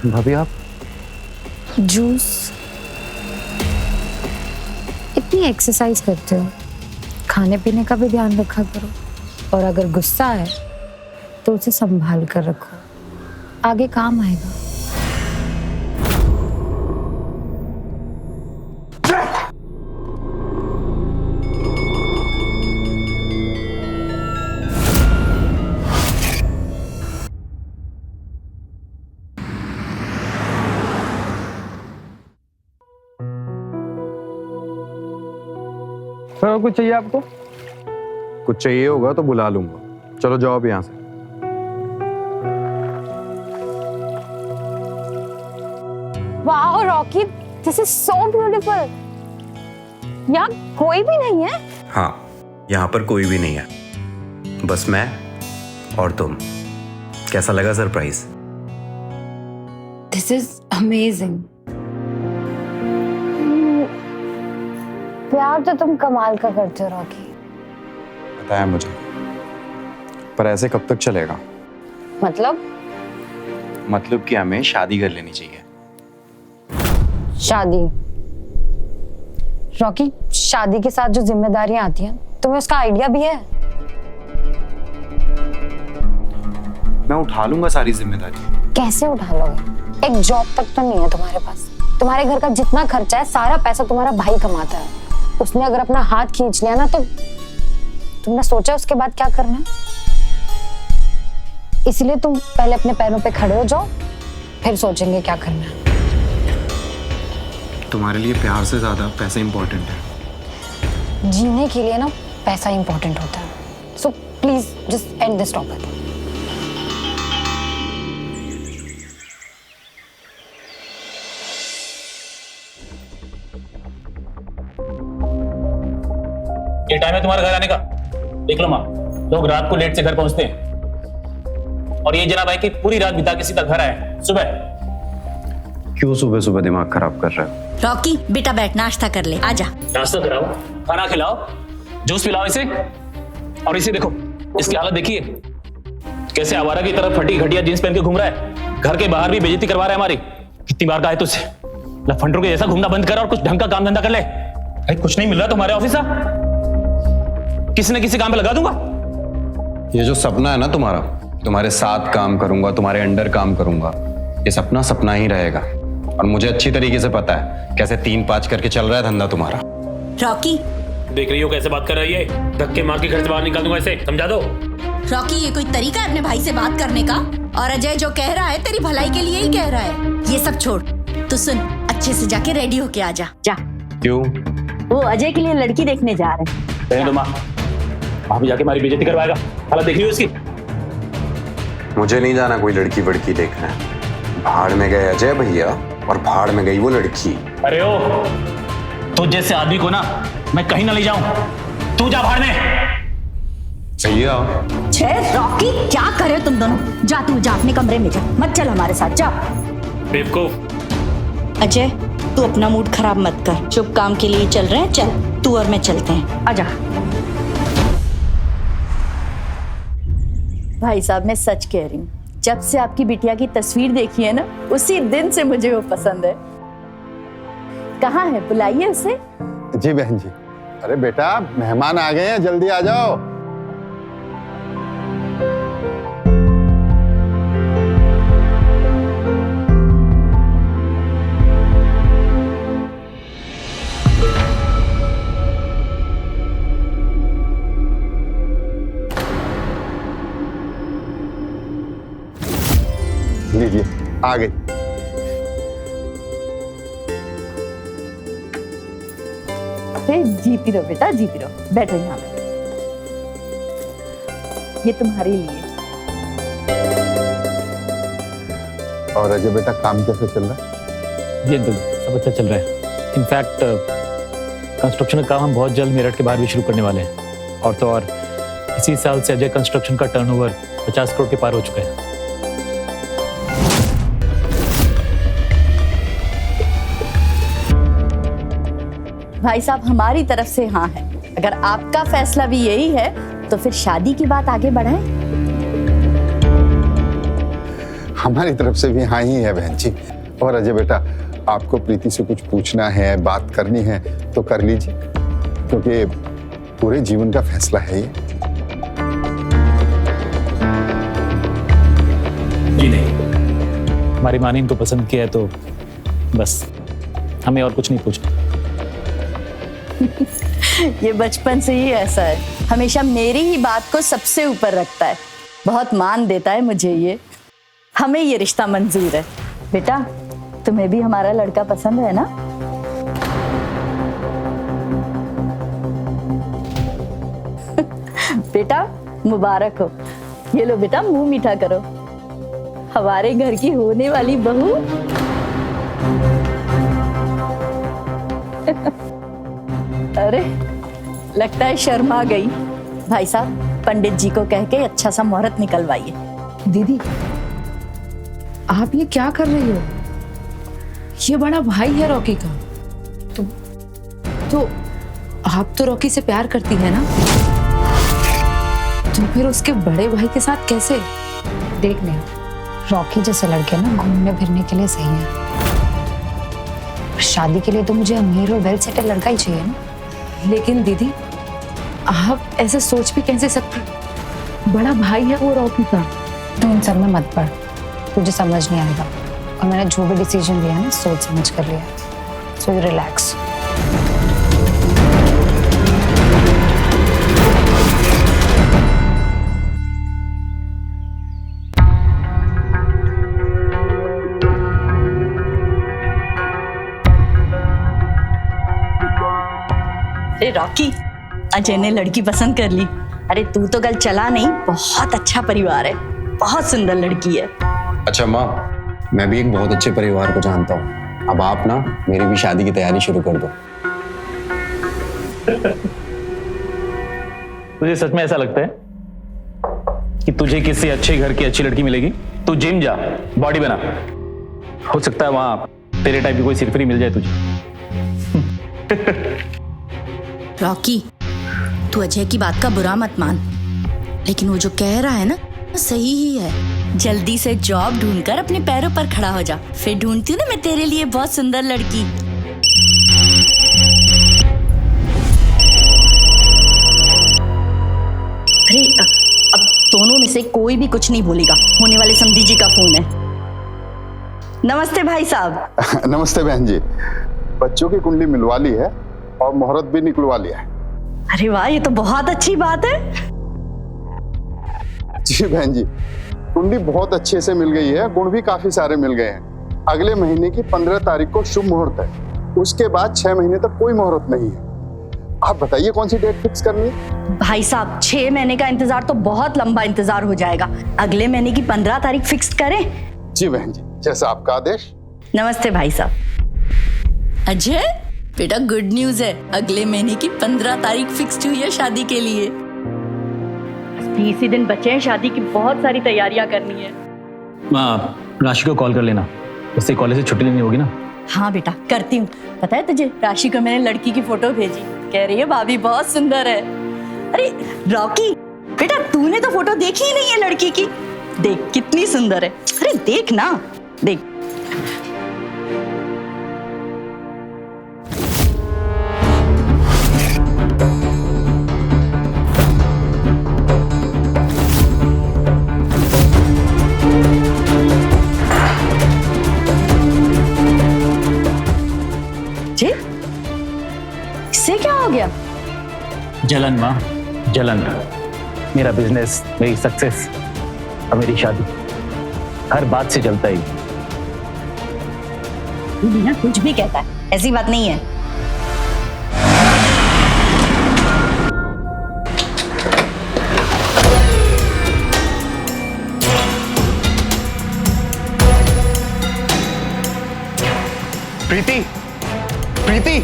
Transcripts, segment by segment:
भाभी आप? जूस। इतनी एक्सरसाइज करते हो, खाने पीने का भी ध्यान रखा करो। और अगर गुस्सा है तो उसे संभाल कर रखो, आगे काम आएगा। सर कुछ चाहिए आपको? कुछ चाहिए होगा तो बुला लूंगा। चलो जाओ अब यहाँ से। Wow Rocky, this is so beautiful. यहाँ कोई भी नहीं है? हाँ, यहाँ पर कोई भी नहीं है, बस मैं और तुम। कैसा लगा सरप्राइज? This is amazing. प्यार तो तुम कमाल का करते हो रॉकी। पता है मुझे, पर ऐसे कब तक चलेगा? मतलब कि हमें शादी कर लेनी चाहिए। शादी? रॉकी, शादी के साथ जो जिम्मेदारियां आती हैं, तुम्हें उसका आइडिया भी है? मैं उठा लूंगा सारी जिम्मेदारी। कैसे उठा लोगे? एक जॉब तक तो नहीं है तुम्हारे पास। तुम्हारे घर का जितना खर्चा है सारा पैसा तुम्हारा भाई कमाता है। उसने अगर अपना हाथ खींच लिया ना, तो तुमने सोचा उसके बाद क्या करना है? इसलिए तुम पहले अपने पैरों पे खड़े हो जाओ, फिर सोचेंगे क्या करना है। तुम्हारे लिए प्यार से ज्यादा पैसा इंपॉर्टेंट है। जीने के लिए ना पैसा इंपॉर्टेंट होता है। So please just and this topic. ये टाइम है तुम्हारे घर आने का? देख लो माँ, लोग रात को लेट से घर पहुंचते हैं, और ये जनाब है कि पूरी रात बिता के सीधा घर आए सुबह। क्यों सुबह सुबह दिमाग खराब कर रहे हो? रॉकी बेटा बैठ, नाश्ता कर ले, आजा। नाश्ता कराओ, खाना खिलाओ, जूस पिलाओ इसे। और इसे देखो, इसकी हालत देखिए, कैसे आवारा की तरफ फटी घटिया जींस पहन के घूम रहा है। घर के बाहर भी बेइज्जती करवा रहा है हमारी। कितनी बार कहा है तुझसे, लफंडरों के जैसा घूमना बंद कर और कुछ ढंग का काम धंधा कर ले। भाई कुछ नहीं मिल रहा तुम्हारे ऑफिस से, किसी न किसी काम पे लगा दूंगा। ये जो सपना है ना तुम्हारा, तुम्हारे साथ काम करूंगा, तुम्हारे अंडर काम करूंगा, ये सपना सपना ही रहेगा। और मुझे अच्छी तरीके से पता है कैसे 3-5 करके चल रहा है धंधा तुम्हारा। रॉकी देख रही हो कैसे बात कर रही है? धक्के मार के घर से बाहर निकाल दूंगा इसे, समझा दो। रॉकी, ये कोई तरीका है अपने भाई से बात करने का? और अजय जो कह रहा है तेरी भलाई के लिए ही कह रहा है। ये सब छोड़, तू सुन, अच्छे से जाके रेडी होके आ जा। जा। क्यों? वो अजय के लिए लड़की देखने जा रहे हैं। रहने दो माँ, वहां भी जाके हमारी बेइज्जती करवाएगा। हालत देख रही हो इसकी? मुझे नहीं जाना कोई लड़की वड़की देखना। भाड़ में गए अजय भैया और भाड़ में गई वो लड़की। अरे ओ, तो जैसे आदमी को ना मैं कहीं ना ले जाऊं। तू जा भाड़ में। भैया छे रॉकी, क्या कर रहे हो तुम दोनों? जा तू, जा अपने कमरे में जा, मत चल हमारे साथ, जा। बेवकूफ। अजय तू अपना मूड खराब मत कर, शुभ काम के लिए चल रहे हैं, चल तू और मैं चलते हैं, आजा। भाई साहब, मैं सच कह रही हूँ, जब से आपकी बिटिया की तस्वीर देखी है ना, उसी दिन से मुझे वो पसंद है। कहाँ है, बुलाइए उसे। जी बहन जी। अरे बेटा, मेहमान आ गए हैं, जल्दी आ जाओ। लीजिए, आ गई। अरे जीती रहो बेटा, जीती रहो, बैठो यहाँ पे। ये तुम्हारे लिए। और अजय बेटा, काम कैसे चल रहा है? जी अंकल, सब अच्छा चल रहा है। इनफैक्ट कंस्ट्रक्शन का काम हम बहुत जल्द मेरठ के बाहर भी शुरू करने वाले हैं। और तो और इसी साल से अजय कंस्ट्रक्शन का टर्नओवर 50 करोड़ के पार हो चुका है। भाई साहब, हमारी तरफ से हाँ है। अगर आपका फैसला भी यही है तो फिर शादी की बात आगे बढ़ाएं। हमारी तरफ से भी हाँ ही है बहन जी। और अजय बेटा, आपको प्रीति से कुछ पूछना है, बात करनी है तो कर लीजिए, क्योंकि पूरे जीवन का फैसला है ये। जी नहीं, हमारी माँ ने इनको पसंद किया है तो बस, हमें और कुछ नहीं पूछना। ये बचपन से ही ऐसा है, हमेशा मेरी ही बात को सबसे ऊपर रखता है, बहुत मान देता है मुझे ये। हमें ये रिश्ता मंजूर है। बेटा, तुम्हें भी हमारा लड़का पसंद है ना? बेटा मुबारक हो। ये लो बेटा, मुंह मीठा करो। हमारे घर की होने वाली बहू। अरे लगता है शर्मा गई। भाई साहब, पंडित जी को कह के अच्छा सा मुहूर्त निकलवाइए। दीदी, आप ये क्या कर रही हो? ये बड़ा भाई है रॉकी का। तो आप तो रॉकी से प्यार करती है ना, तो फिर उसके बड़े भाई के साथ कैसे? देख ले, रॉकी जैसे लड़के ना घूमने फिरने के लिए सही है, शादी के लिए तो मुझे अमीर और वेल सेटल लड़का ही चाहिए ना। लेकिन दीदी, आप ऐसे सोच भी कैसे सकते? बड़ा भाई है वो रॉकी का। तू इन सब में मत पड़, तुझे समझ नहीं आएगा। और मैंने जो भी डिसीजन लिया ना, सोच समझ कर लिया। So you relax. अरे रॉकी, अजय ने लड़की पसंद कर ली। अरे तू तो कल चला नहीं, बहुत अच्छा परिवार है, बहुत सुंदर लड़की है। अच्छा माँ, मैं भी एक बहुत अच्छे परिवार को जानता हूँ। अब आप ना मेरी भी शादी की तैयारी शुरू कर दो। तुझे सच में ऐसा लगता है कि तुझे किसी अच्छे घर की अच्छी लड़की मिलेगी? तू जिम जा, बॉडी बना, हो सकता है वहां तेरे टाइप की कोई सिरफिरी मिल जाए तुझे। रॉकी, तू अजय की बात का बुरा मत मान, लेकिन वो जो कह रहा है ना, सही ही है। जल्दी से जॉब ढूंढकर अपने पैरों पर खड़ा हो जा, फिर ढूंढती हूँ ना मैं तेरे लिए बहुत सुंदर लड़की। अरे अब दोनों में से कोई भी कुछ नहीं बोलेगा, होने वाले समधी जी का फोन है। नमस्ते भाई साहब। नमस्ते बहन जी। बच्चों की कुंडली मिलवा ली है और मुहूर्त भी निकलवा लिया है। अरे वाह, ये तो बहुत अच्छी बात है। जी बहन जी, कुंडली बहुत अच्छे से मिल गई है, गुण भी काफी सारे मिल गए हैं। अगले महीने की 15 तारीख को शुभ मुहूर्त है, उसके बाद 6 महीने तक कोई मुहूर्त नहीं है। आप बताइए कौन सी डेट फिक्स करनी है? भाई साहब, 6 महीने का इंतजार तो बहुत लंबा इंतजार हो जाएगा। अगले महीने की 15 तारीख फिक्स करें? जी बहन जी, जैसा आपका आदेश। नमस्ते भाई साहब। अजय बेटा, गुड न्यूज है, अगले महीने की 15 तारीख फिक्स हुई है शादी के लिए। 20 ही दिन बचे हैं शादी की, बहुत सारी तैयारियां करनी है। माँ, राशि को कॉल कर लेना, उससे कॉलेज से छुट्टी लेनी होगी ना। हाँ बेटा, करती हूँ। पता है तुझे, राशि को मैंने लड़की की फोटो भेजी, कह रही है भाभी बहुत सुंदर है। अरे रॉकी बेटा, तूने तो फोटो देखी ही नहीं है लड़की की, देख कितनी सुंदर है। अरे देख ना, देख। जी, इससे क्या हो गया? जलन माँ, जलन। मेरा बिजनेस, मेरी सक्सेस और मेरी शादी, हर बात से जलता ही। तू भी ना कुछ भी कहता है, ऐसी बात नहीं है। प्रीति, प्रीति,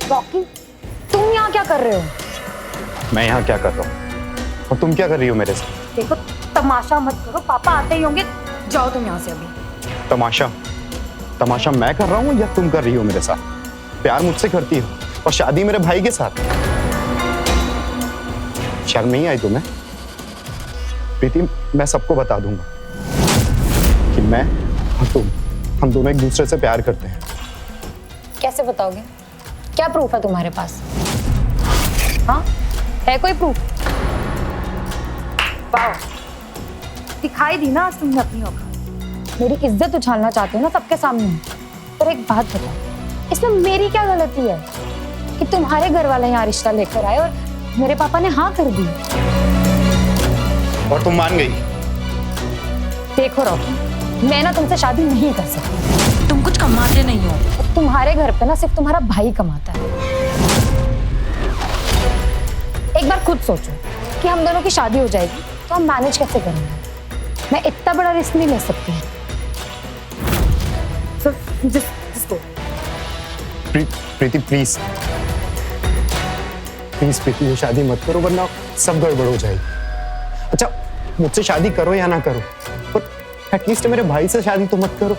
रॉकी, तुम यहाँ क्या कर रहे हो? मैं यहाँ क्या कर रहा हूँ और तुम क्या कर रही हो मेरे साथ? देखो, तमाशा मत करो, पापा आते ही होंगे। जाओ तुम यहाँ से अभी। तमाशा? तमाशा मैं कर रहा हूँ या तुम कर रही हो मेरे साथ? प्यार मुझसे करती हो और शादी मेरे भाई के साथ। शर्म नहीं आई तुम्हें? प्रीति, मैं सबको बता दूंगा कि मैं और तुम, हम दोनों एक दूसरे से प्यार करते हैं। कैसे बताओगे? क्या प्रूफ है तुम्हारे पास? हाँ, है कोई प्रूफ? वाह, दिखाई दी ना आज तुमने अपनी औकात। मेरी इज्जत उछालना चाहते हो ना सबके सामने। पर एक बात बताओ, इसमें मेरी क्या गलती है कि तुम्हारे घर वाले यहाँ रिश्ता लेकर आए और मेरे पापा ने हाँ कर दी? और तुम मान गई? देखो रॉकी, मैं ना तुमसे शादी नहीं कर सकती। तुम कुछ कमाते नहीं हो। तुम्हारे घर पे ना सिर्फ तुम्हारा भाई कमाता है। एक बार खुद सोचो कि हम दोनों की शादी हो जाएगी तो हम मैनेज कैसे करेंगे? मैं इतना बड़ा रिस्क नहीं ले सकती। So, just go. Preeti please please Preeti, ये शादी मत करो वरना सब गड़बड़ हो जाएगी। अच्छा, मुझसे शादी करो या ना करो, पर एटलीस्ट मेरे भाई से शादी तो मत करो।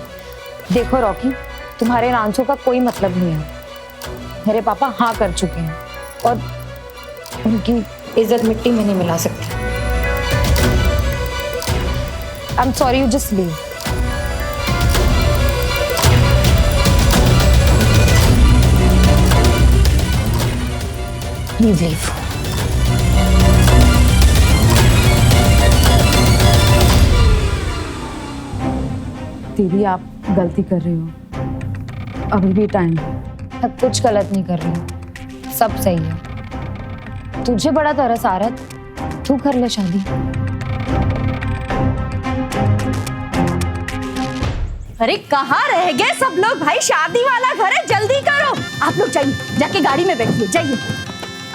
देखो रॉकी, तुम्हारे इन आंसू का कोई मतलब नहीं है। मेरे पापा हाँ कर चुके हैं और उनकी इज्जत मिट्टी में नहीं मिला सकती। I am sorry, you just leave. Please leave. दीदी, आप गलती कर रही हो, अभी भी टाइम है। मैं कुछ गलत नहीं कर रही हूँ, सब सही है। तुझे बड़ा तरस आ रहा है, तू कर ले शादी। अरे कहाँ रह गए सब लोग भाई? शादी वाला घर है, जल्दी करो। आप लोग जाइए, जाके गाड़ी में बैठिए, जाइए।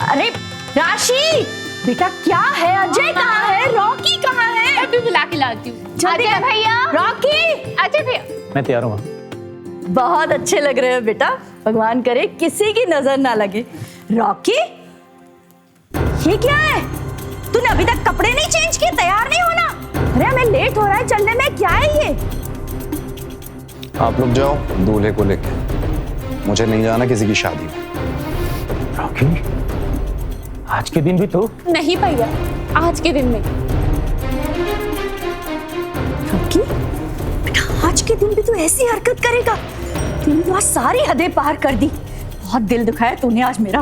अरे राशि बेटा, क्या है? अजय कहाँ है? रॉकी कहाँ है? अभी बुला के लाती हूँ। जल्दी कर भैया। रॉकी, अजय भैया, मैं तैयार हूँ। बहुत अच्छे लग रहे हो बेटा। भगवान करे किसी की नजर ना लगे। रॉकी, ये क्या है? तूने अभी तक कपड़े नहीं चेंज किए, तैयार नहीं होना? अरे हमें लेट हो रहा है चलने में, क्या है ये? आप लोग जाओ दूल्हे को लेके, मुझे नहीं जाना किसी की शादी में। रॉकी, आज के दिन भी तो? नहीं भैया, आज के दिन में। रॉकी बेटा, आज के दिन भी तू ऐसी हरकत करेगा? तूने तो आज सारी हदें पार कर दी। बहुत दिल दुखाया तूने आज मेरा।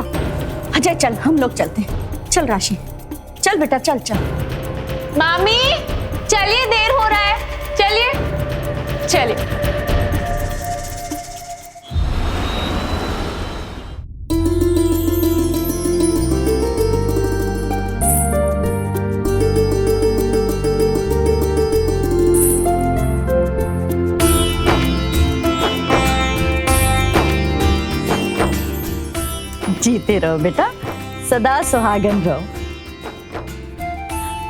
अजय चल, हम लोग चलते हैं। चल राशि, चल बेटा, चल चल। मामी चलिए, देर हो रहा है, चलिए चलिए। जीते रहो बेटा, सदा सुहागन रहो।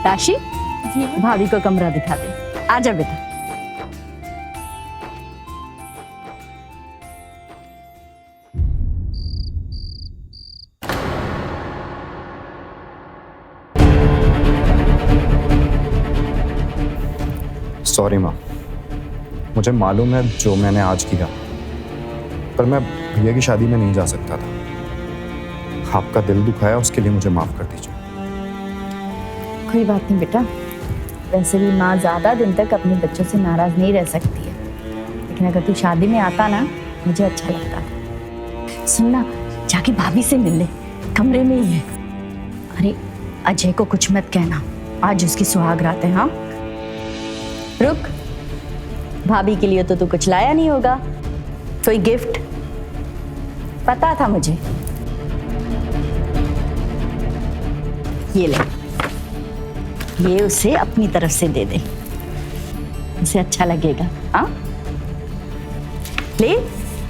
राशि, भाभी को कमरा दिखा दे। आजा बेटा। सॉरी माँ, मुझे मालूम है जो मैंने आज किया, पर मैं भैया की शादी में नहीं जा सकता था। आपका दिल दुखाया, उसके लिए मुझे माफ कर दीजिए। कोई बात नहीं बेटा, वैसे भी माँ ज्यादा दिन तक अपने बच्चों से नाराज नहीं रह सकती है, लेकिन अगर तू शादी में आता ना, मुझे अच्छा लगता। सुनना, जाके भाभी से मिल ले, कमरे में ही है। अरे अजय को कुछ मत कहना, आज उसकी सुहाग रात है। हाँ रुक, भाभी के लिए तो तू कुछ लाया नहीं होगा, कोई गिफ्ट? पता था मुझे। ये ले, ये उसे अपनी तरफ से दे दे, उसे अच्छा लगेगा। हाँ ले,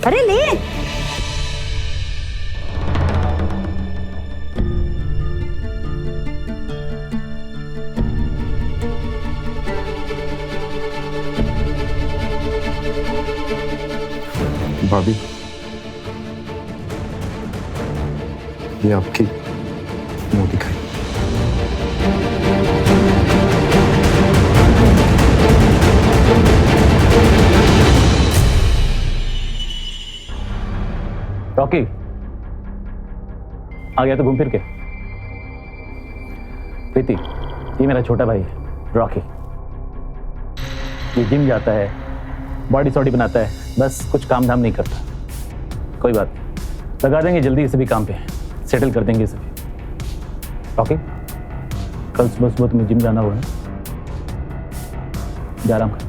अरे ले। भाभी, ये आपकी मुंह दिखाई। रॉकी आ गया तो घूम फिर के। प्रीति, ये मेरा छोटा भाई है रॉकी, ये जिम जाता है, बॉडी सॉडी बनाता है, बस कुछ काम धाम नहीं करता। कोई बात नहीं, लगा देंगे जल्दी इसे भी काम पे, सेटल कर देंगे इसे भी। रॉकी, कल सुबह सुबह तुम्हें जिम जाना होगा ना, जा आराम कर।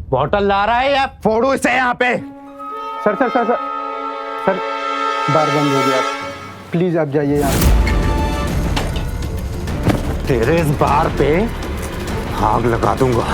बॉटल ला रहा है या फोड़ू इसे यहाँ पे? Sir sir sir sir sir bar बंद हो गया, प्लीज आप जाइए यहाँ। तेरे इस बार पे आग लगा दूंगा।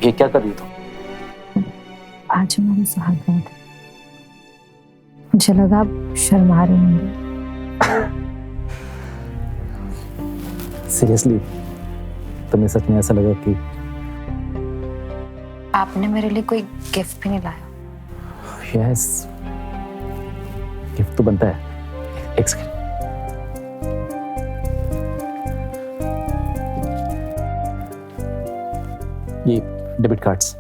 ये क्या कर रही हो तुम? आज हमारी सुहागरात है, मुझे लगा आप शर्मा रहे होंगे। सीरियसली तुम्हें सच में ऐसा लगा कि आपने मेरे लिए कोई गिफ्ट भी नहीं लाया? यस, गिफ्ट तो बनता है। एक सेकंड, ये डेबिट कार्ड्स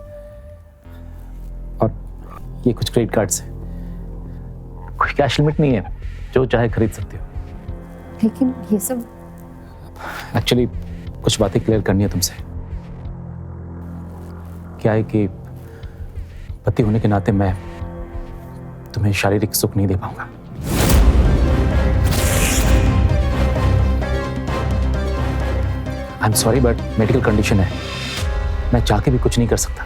और ये कुछ क्रेडिट कार्ड्स हैं। कोई कैश लिमिट नहीं है, जो चाहे खरीद सकते हो। लेकिन ये सब एक्चुअली कुछ बातें क्लियर करनी है तुमसे। क्या है कि पति होने के नाते मैं तुम्हें शारीरिक सुख नहीं दे पाऊंगा। I am sorry but medical condition है, मैं चाह के भी कुछ नहीं कर सकता।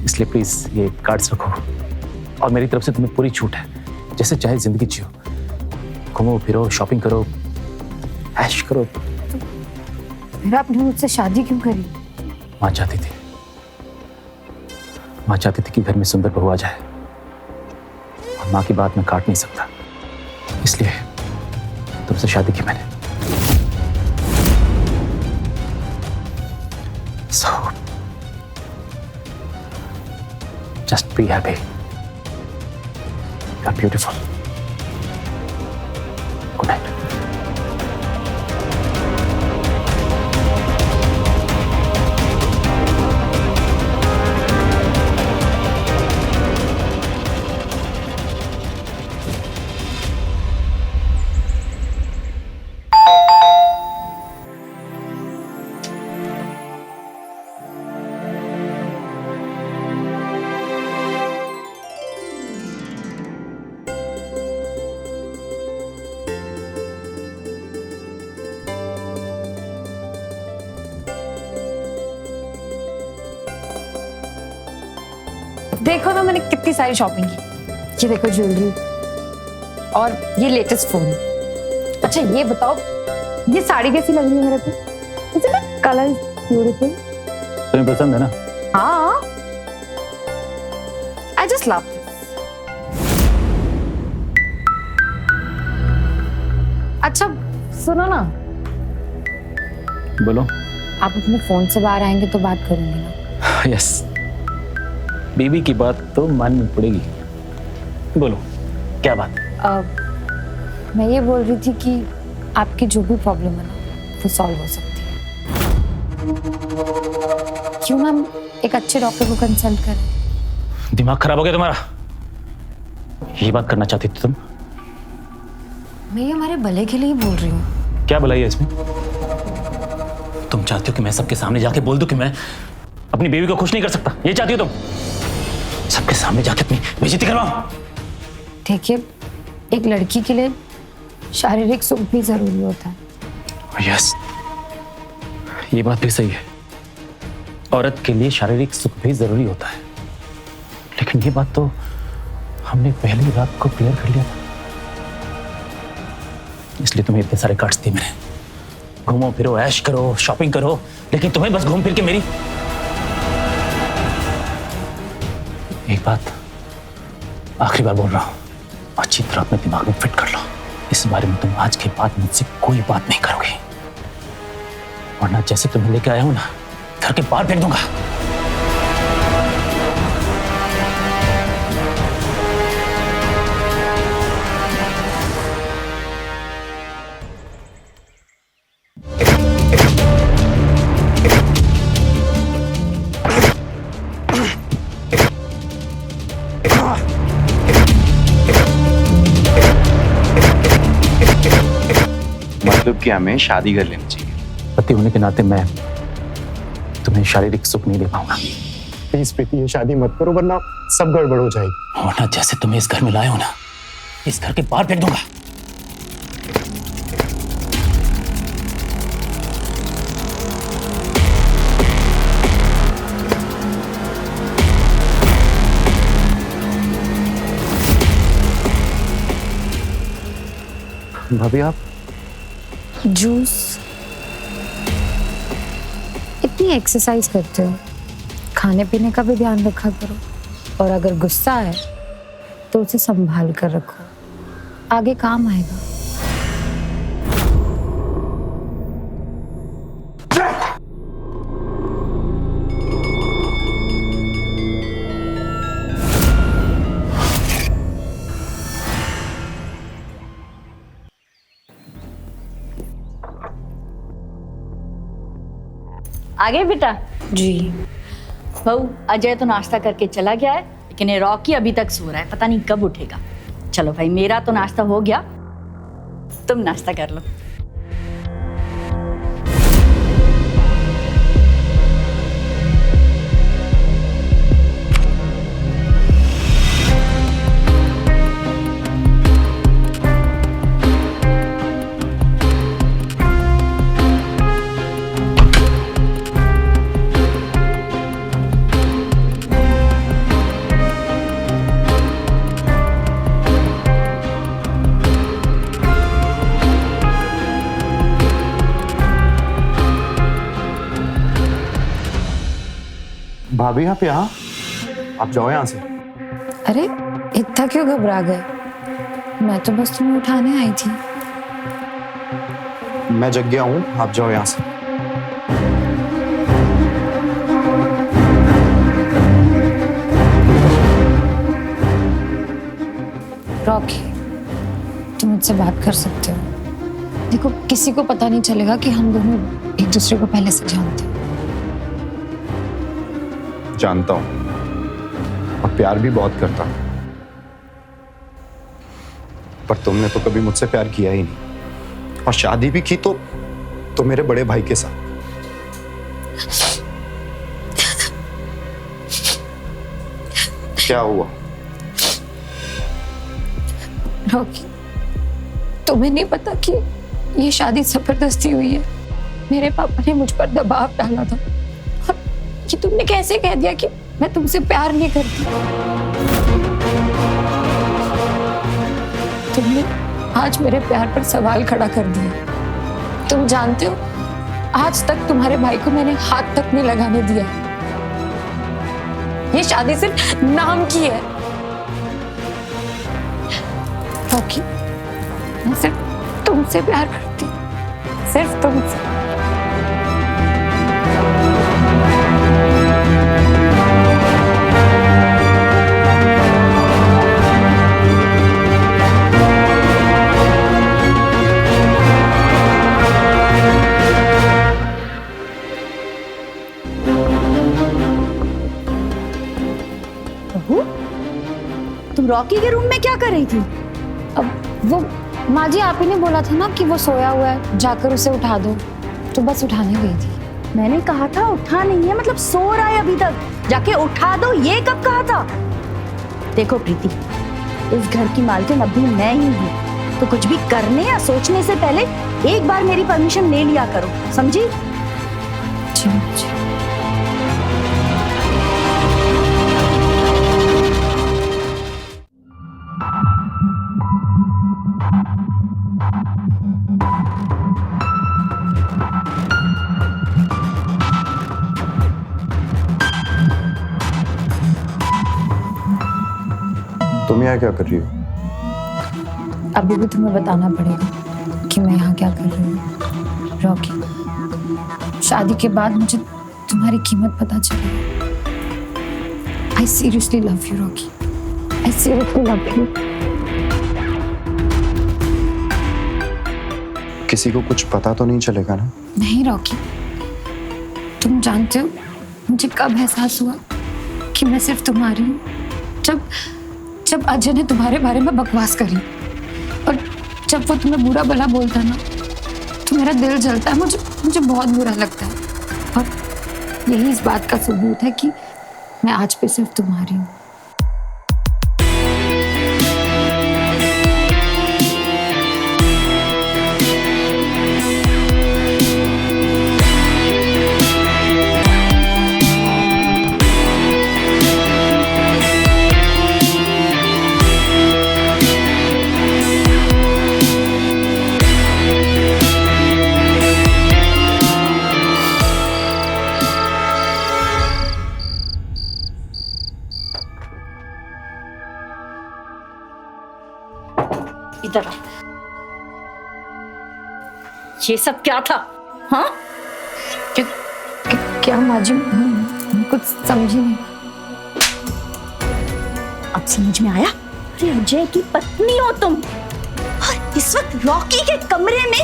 इसलिए प्लीज ये कार्ड्स रखो और मेरी तरफ से तुम्हें पूरी छूट है, जैसे चाहे जिंदगी जियो, घूमो फिरो, शॉपिंग करो, ऐश करो। फिर आपने मुझसे शादी क्यों करी? माँ चाहती थी, माँ चाहती थी कि घर में सुंदर बहू आ जाए, और माँ की बात मैं काट नहीं सकता, इसलिए तुमसे शादी की मैंने। So, just be happy. You're beautiful. Good night. देखो ना मैंने कितनी सारी शॉपिंग की। ये देखो ज्वेलरी और ये लेटेस्ट फोन। अच्छा ये बताओ, ये साड़ी कैसी लग रही है मेरे पे? It's a colour beautiful. तुम्हें पसंद है ना? हाँ, आई जस्ट लव दिस। अच्छा सुनो ना, बोलो। आप अपने फोन से बाहर आएंगे तो बात करूंगी ना? यस, बीबी की बात तो माननी पड़ेगी। बोलो, क्या बात? मैं ये बोल रही थी कि आपकी जो भी प्रॉब्लम है ना, वो सॉल्व हो सकती है। क्यों ना हम एक अच्छे डॉक्टर को कंसल्ट करें? दिमाग खराब हो गया तुम्हारा? ये बात करना चाहती थी तुम? मैं ये हमारे भले के लिए ही बोल रही हूँ। क्या भलाई है इसमें? तुम चाहती हो कि मैं सबके सामने जाके बोल दूं कि मैं अपनी बेबी को खुश नहीं कर सकता? ये चाहती हो तुम? सबके सामने जाके अपनी बेइज्जती करवाओ? देखिए, एक लड़की के लिए शारीरिक सुख भी जरूरी होता है। यस, ये बात भी सही है। औरत के लिए शारीरिक सुख भी जरूरी होता है, लेकिन ये बात तो हमने पहली रात को क्लियर कर लिया था। इसलिए तुम्हें इतने सारे कार्ड्स दिए मैंने। घूमो फिरो, ऐश करो, शॉपिंग करो, लेकिन तुम्हें बस घूम फिर के मेरी एक बात आखिरी बार बोल रहा हूं, अच्छी तरह अपने दिमाग में फिट कर लो। इस बारे में तुम आज के बाद मुझसे कोई बात नहीं करोगे, वरना जैसे तुम्हें लेके आया हूं ना, घर के बाहर फेंक दूंगा। मतलब कि हमें शादी कर लेनी चाहिए। पति होने के नाते मैं तुम्हें शारीरिक सुख नहीं दे पाऊंगा। प्लीज प्रीति, ये शादी मत करो वरना सब गड़बड़ हो जाएगी। वरना जैसे तुम्हें इस घर में लाए हो ना, इस घर के बाहर फेंक दूंगा। भाभी आप जूस। इतनी एक्सरसाइज करते हो, खाने पीने का भी ध्यान रखा करो, और अगर गुस्सा है तो उसे संभाल कर रखो, आगे काम आएगा। आ गए बेटा? जी। बहू, अजय तो नाश्ता करके चला गया है, लेकिन ये रॉकी अभी तक सो रहा है, पता नहीं कब उठेगा। चलो भाई, मेरा तो नाश्ता हो गया, तुम नाश्ता कर लो। भाभी आप यहाँ, आप जाओ यहाँ से। अरे इतना क्यों घबरा गए? मैं तो बस तुम्हें उठाने आई थी। मैं जग गया हूँ, आप जाओ यहाँ से। रॉकी, तुम मुझसे बात कर सकते हो। देखो, किसी को पता नहीं चलेगा कि हम दोनों एक दूसरे को पहले से जानते हैं। जानता हूं और प्यार भी बहुत करता हूं, पर तुमने तो कभी मुझसे प्यार किया ही नहीं, और शादी भी की तो मेरे बड़े भाई के साथ। क्या हुआ? रॉकी, तुम्हें नहीं पता कि ये शादी जबरदस्ती हुई है। मेरे पापा ने मुझ पर दबाव डाला था, और कि तुमने कैसे कह दिया कि मैं तुमसे प्यार नहीं करती। तुमने आज मेरे प्यार पर सवाल खड़ा कर दिया। तुम जानते हो, आज तक तुम्हारे भाई को मैंने हाथ तक नहीं लगाने दिया। ये शादी सिर्फ नाम की है। रॉकी, मैं सिर्फ तुमसे प्यार करती हूँ, सिर्फ तुमसे। बहू, तुम रॉकी के रूम में क्या कर रही थी? अब वो माँ जी, आप ही ने बोला था ना कि वो सोया हुआ है, जाकर उसे उठा दो, तो बस उठाने गई थी। मैंने कहा था उठा नहीं है, मतलब सो रहा है अभी तक, जाके उठा दो, ये कब कहा था? देखो प्रीति, इस घर की मालकिन अभी मैं ही हूँ, तो कुछ भी करने या सोचने से पहले एक बार मेरी परमिशन ले लिया करो, समझी? जी अम्मा जी। तुम यहाँ क्या कर रही हो? अभी भी तुम्हें बताना पड़ेगा कि मैं यहाँ क्या कर रही हूँ। रॉकी, शादी के बाद मुझे तुम्हारी कीमत पता चली। I seriously love you Rocky, I seriously love you. किसी को कुछ पता तो नहीं चलेगा ना? नहीं रॉकी, तुम जानते हो मुझे कब एहसास हुआ कि मैं सिर्फ तुम्हारी हूँ? जब अजय ने तुम्हारे बारे में बकवास करी और जब वो तुम्हें बुरा भला बोलता ना तो मेरा दिल जलता है, मुझे बहुत बुरा लगता है। और यही इस बात का सबूत है कि मैं आज भी सिर्फ तुम्हारी हूँ। इधर आ। ये सब क्या था? हाँ, क्या माँ जी, कुछ समझी नहीं। अब समझ में आया? अरे अजय की पत्नी हो तुम और इस वक्त रॉकी के कमरे में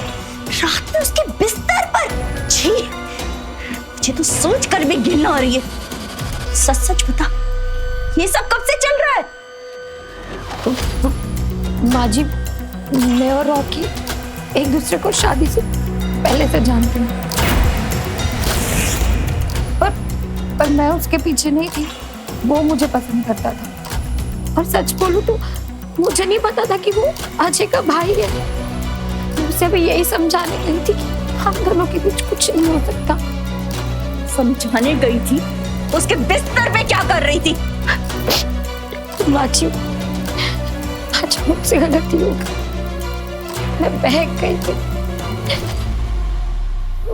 रात में उसके बिस्तर पर। छी, मुझे तो सोच कर भी घिन आ रही है। सच सच बता, ये सब कब से चल रहा है? माँ जी, मैं और रॉकी एक दूसरे को शादी से पहले से जानते हैं, पर मैं उसके पीछे नहीं थी, वो मुझे पसंद करता था। और सच बोलूं तो मुझे नहीं पता था कि वो अजय का भाई है। मैं उसे भी यही समझाने गई थी कि हम दोनों के बीच कुछ नहीं हो सकता। समझाने गई थी? उसके बिस्तर पे क्या कर रही थी? माँ जी, आज मुझसे गलती हो गई, मैं बहक गई थी।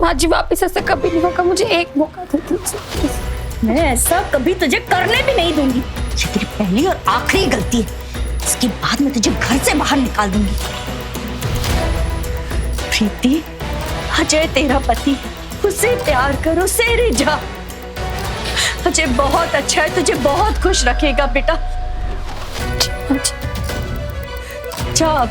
माँ जी, वापिस ऐसा कभी नहीं होगा, मुझे एक मौका दे दीजिए। मैं ऐसा कभी तुझे करने भी नहीं दूंगी। ये तेरी पहली और आखिरी गलती है। इसके बाद मैं तुझे घर से बाहर निकाल दूंगी। प्रीति, अजय तेरा पति, उससे प्यार करो, उसे रिझा। अजय बहुत अच्छा है, तुझे बहुत खुश रखेगा बेटा। जा अब।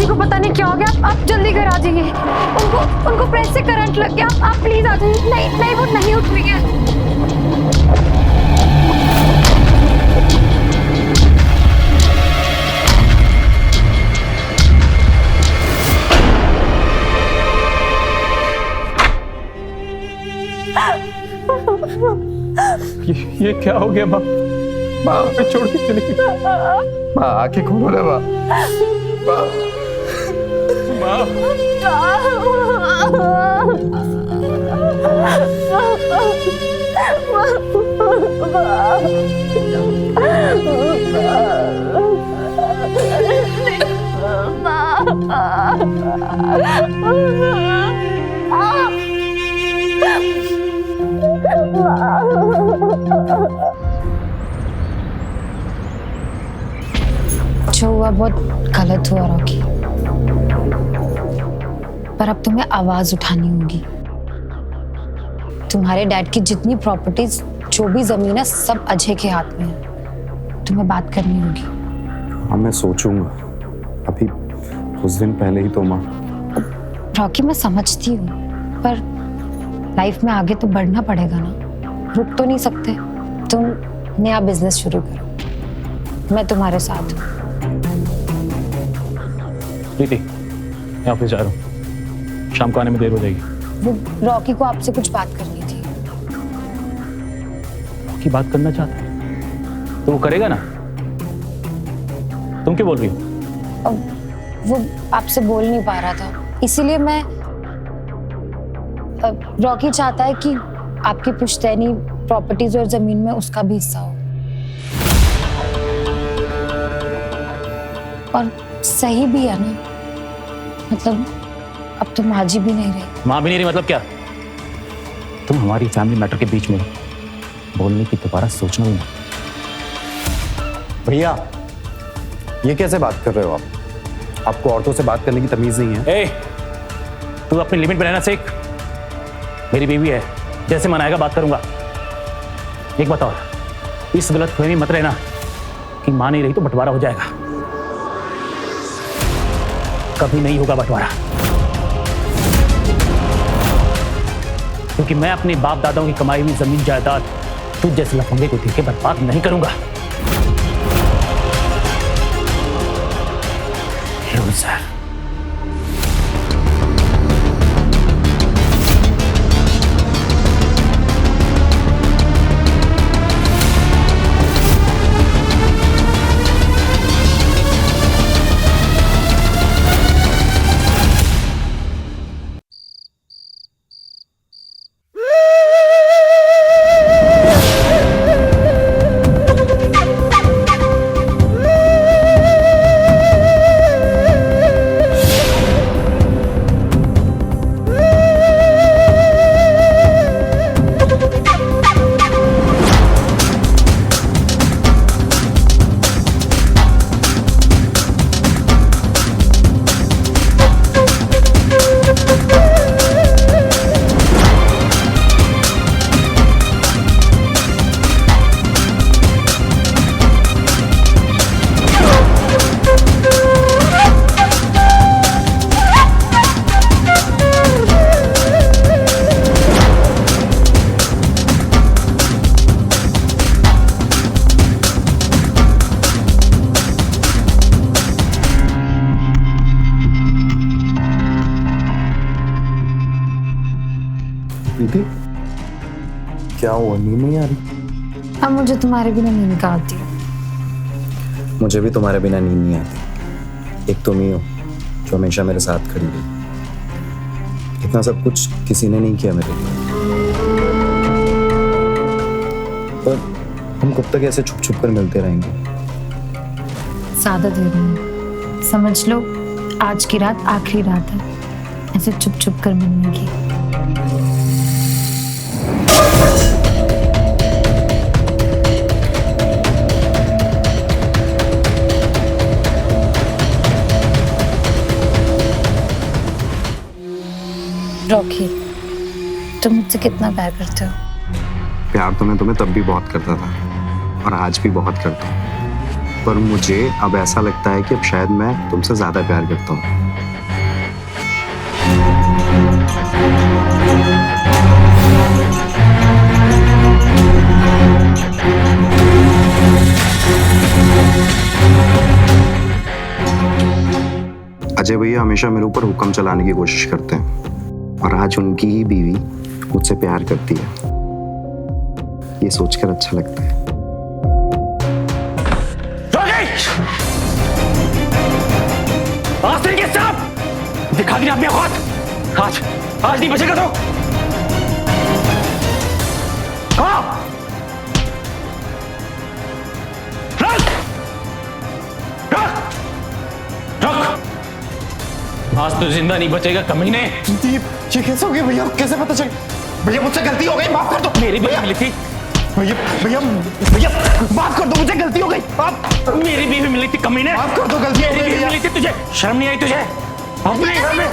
जी को पता नहीं क्या हो गया, आप जल्दी घर आ जाइए। उनको प्रेस से करंट लग गया, आप प्लीज आ जाइए। नहीं वो नहीं उठ रही है। ये क्या हो गया माँ? माँ हमें छोड़ के चली गई। माँ आंखें खोलो ना माँ। जो हुआ बहुत गलत हुआ रॉकी, पर अब तुम्हें आवाज उठानी होगी। तुम्हारे डैड की जितनी प्रॉपर्टीज, जो भी जमीन है, सब अजय के हाथ में है। तुम्हें बात करनी होगी। हाँ मैं सोचूंगा, अभी कुछ दिन पहले ही तो माँ। रॉकी मैं समझती हूँ, पर लाइफ में आगे तो बढ़ना पड़ेगा ना, रुक तो नहीं सकते। तुम नया बिजनेस शुरू करो, मैं तुम्हारे साथ हूँ। प्रीति, मैं ऑफिस जा रहा हूँ, शाम को आने में देर हो जाएगी। वो रॉकी को आपसे कुछ बात करनी थी। की बात करना चाहता है तो वो करेगा ना। तुम क्यों बोल रही हो? अब वो आपसे बोल नहीं पा रहा था, इसीलिए मैं रॉकी चाहता है कि आपकी पुश्तैनी प्रॉपर्टीज और जमीन में उसका भी हिस्सा हो। और सही भी है ना, मतलब अब तो माँ जी भी नहीं रही। माँ भी नहीं रही मतलब क्या? तुम हमारी फैमिली मैटर के बीच में बोलने की दोबारा सोचना भी नहीं। भैया ये कैसे बात कर रहे हो आप? आपको औरतों से बात करने की तमीज नहीं है? ए, तू अपनी लिमिट में रहना सीख। मेरी बीवी है, जैसे मनाएगा बात करूंगा। एक बात और, इस गलतफहमी मत रहना कि मां नहीं रही तो बंटवारा हो जाएगा। कभी नहीं होगा बंटवारा, क्योंकि मैं अपने बाप दादाओं की कमाई हुई जमीन जायदाद तुझ जैसे लफंगे को देके बर्बाद नहीं करूंगा। लूज़र। दीदी क्या हुआ, नींद नहीं आ रही? अब मुझे तुम्हारे बिना नींद का आती है। मुझे भी तुम्हारे बिना नींद नहीं आती। एक तुम ही हो जो हमेशा मेरे साथ खड़ी रही। इतना सब कुछ किसी ने नहीं किया मेरे लिए। पर हम कब तक ऐसे छुप छुप कर मिलते रहेंगे? ज्यादा देर नहीं, समझ लो आज की रात आखिरी रात है ऐसे छुप छुप कर मिलने की। रॉकी, तुम मुझसे कितना प्यार करते हो? प्यार तो मैं तुम्हें तब भी बहुत करता था और आज भी बहुत करता हूँ। पर मुझे अब ऐसा लगता है कि अब शायद मैं तुमसे ज्यादा प्यार करता हूँ। अजय भैया हमेशा मेरे ऊपर हुक्म चलाने की कोशिश करते हैं और आज उनकी ही बीवी मुझसे प्यार करती है, ये सोचकर अच्छा लगता है। आस्तीन के साथ दिखा दिया अपनी औकात। आज नहीं बचेगा तो हाँ। आज तो जिंदा नहीं बचेगा कमीने। दीप, ये कैसे हो गया भैया? कैसे पता चल? भैया मुझसे गलती हो गई, माफ कर दो। मेरी बीवी मिली थी। भैया भैया भैया माफ कर दो, मुझे गलती हो गई। आप मेरी बीवी मिली थी कमीने। माफ कर दो, गलती हो मेरी गई बीवी भैया। मिली थी, तुझे शर्म नहीं आई? तुझे अपने घर में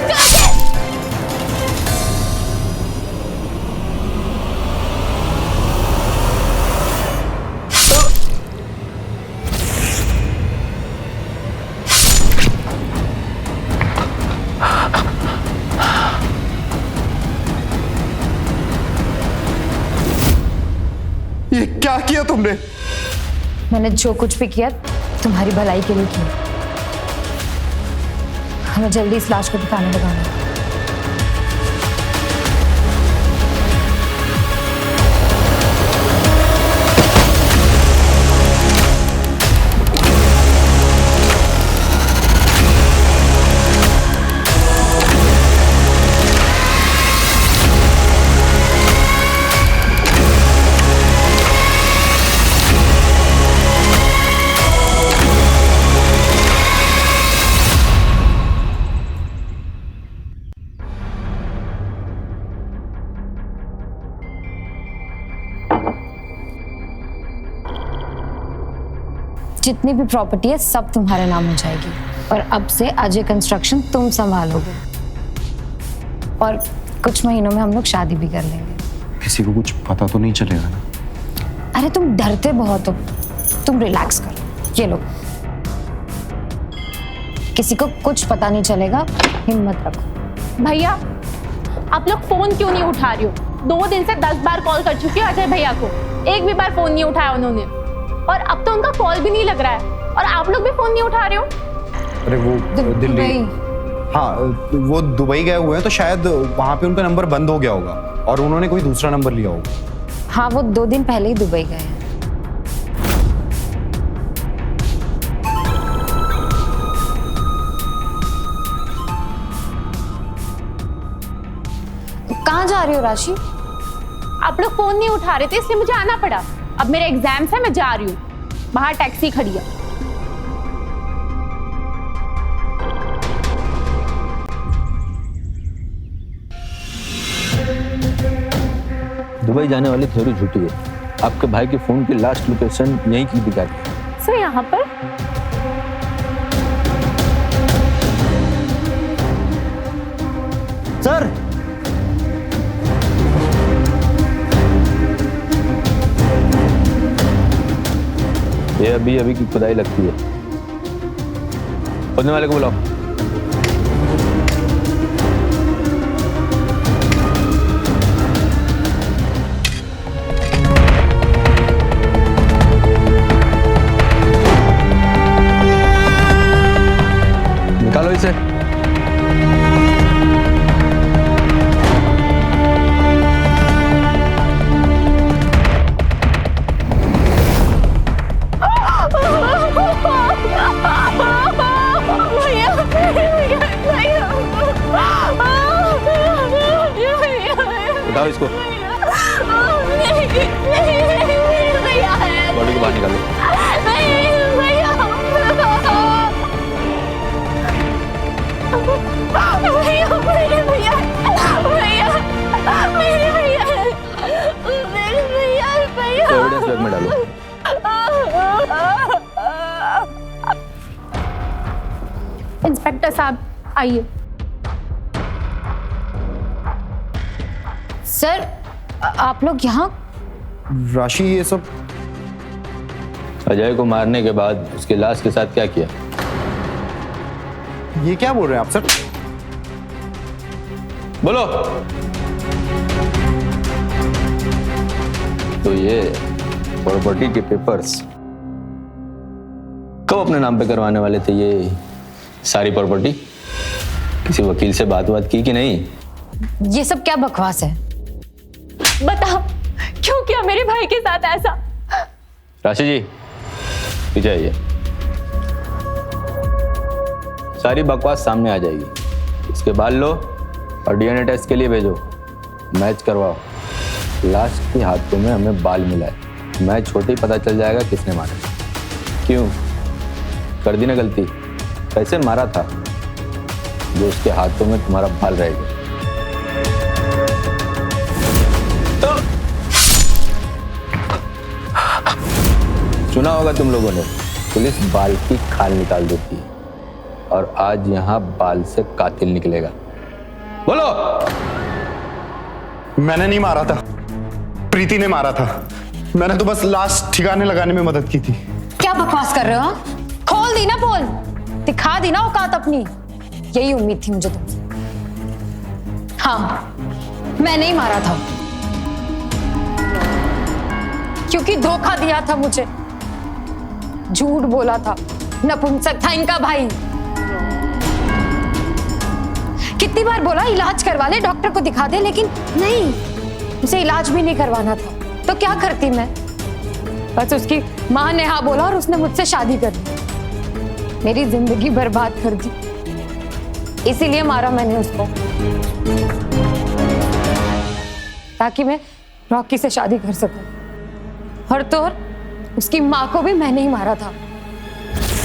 ये क्या किया तुमने? मैंने जो कुछ भी किया तुम्हारी भलाई के लिए किया। हमें जल्दी इस लाश को ठिकाने लगाना है। जितनी भी प्रॉपर्टी है सब तुम्हारे नाम हो जाएगी और अब से अजय कंस्ट्रक्शन तुम संभालोगे और कुछ महीनों में हम लोग शादी भी कर लेंगे। किसी को कुछ पता तो नहीं चलेगा ना? अरे तुम डरते बहुत हो, तुम रिलैक्स करो। ये लो, किसी को कुछ पता नहीं चलेगा, हिम्मत रखो। भैया आप लोग फोन क्यों नहीं उठा रही हो? 2 दिन से 10 बार कॉल कर चुकी हूँ अजय भैया को, एक भी बार फोन नहीं उठाया उन्होंने और अब तो उनका कॉल भी नहीं लग रहा है और आप लोग भी फोन नहीं उठा रहे हो। अरे वो दिल्ली, हाँ वो दुबई गए हुए हैं तो शायद वहाँ पे उनका नंबर बंद हो गया होगा और उन्होंने कोई दूसरा नंबर लिया होगा। हाँ वो 2 दिन पहले ही दुबई गए हैं। कहाँ जा रही हो राशि? आप लोग फोन नहीं उठा रहे थे इसलिए मुझे आना पड़ा। अब मेरे एग्जाम्स है, मैं जा रही हूँ, बाहर टैक्सी खड़ी है। दुबई जाने वाली थ्योरी झूठी है। आपके भाई के फोन की लास्ट लोकेशन यहीं की दिखाती है। सर यहाँ पर सर ये अभी की खुदाई लगती है। खोदने वाले को बुलाओ। निकालो इसे। उठाओ इसको। बॉडी को बाहर निकालो। एविडेंस बैग में डालो। इंस्पेक्टर साहब आइए। सर आप लोग यहाँ? राशि ये सब अजय को मारने के बाद उसकी लाश के साथ क्या किया? ये क्या बोल रहे हैं आप सर? बोलो। तो ये प्रॉपर्टी के पेपर्स कब अपने नाम पे करवाने वाले थे? ये सारी प्रॉपर्टी किसी वकील से बात की कि नहीं? ये सब क्या बकवास है? बताओ क्यों किया मेरे भाई के साथ ऐसा? राशि जी पीछे आइए। सारी बकवास सामने आ जाएगी। इसके बाल लो और डीएनए टेस्ट के लिए भेजो। मैच करवाओ। लाश के हाथों में हमें बाल मिला है। मैच होते ही पता चल जाएगा किसने मारा। क्यों कर दी ना गलती? कैसे मारा था जो उसके हाथों में तुम्हारा बाल रहेगा? सुना होगा तुम लोगों ने, पुलिस बाल की खाल निकाल देती है और आज यहां बाल से कातिल निकलेगा। बोलो। मैंने नहीं मारा था, प्रीति ने मारा था। मैंने तो बस लाश ठिकाने लगाने में मदद की थी। क्या बकवास कर रहे हो? खोल दी ना पोल, दिखा दी ना औकात अपनी। यही उम्मीद थी मुझे तुमसे। हाँ, मैंने ही मारा था क्योंकि धोखा दिया था मुझे, झूठ बोला था, नपुंसक था इनका भाई। कितनी बार बोला इलाज करवा ले, डॉक्टर को दिखा दे, लेकिन नहीं, उसे इलाज भी नहीं करवाना था। तो क्या करती मैं? बस उसकी माँ ने हाँ बोला और उसने मुझसे शादी कर दी। मेरी जिंदगी बर्बाद कर दी, इसीलिए मारा मैंने उसको, ताकि मैं रॉकी से शादी कर सकूं। और तो और उसकी माँ को भी मैंने ही मारा था,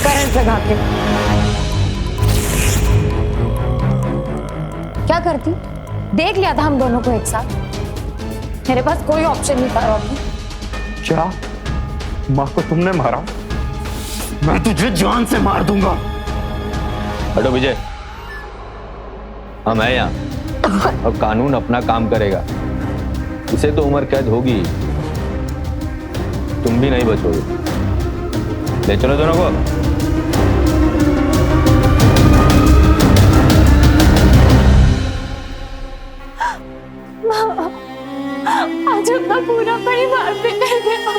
करंट लगा के। क्या करती? देख लिया था हम दोनों को एक साथ। मेरे पास कोई ऑप्शन नहीं था रॉकी। क्या माँ को तुमने मारा? मैं तुझे जान से मार दूंगा। हटो विजय, हम हैं यहाँ और कानून अपना काम करेगा। इसे तो उम्र कैद होगी, तुम भी नहीं बचोगे। ले चलो दोनों को। आज अपना पूरा परिवार बिखर गया।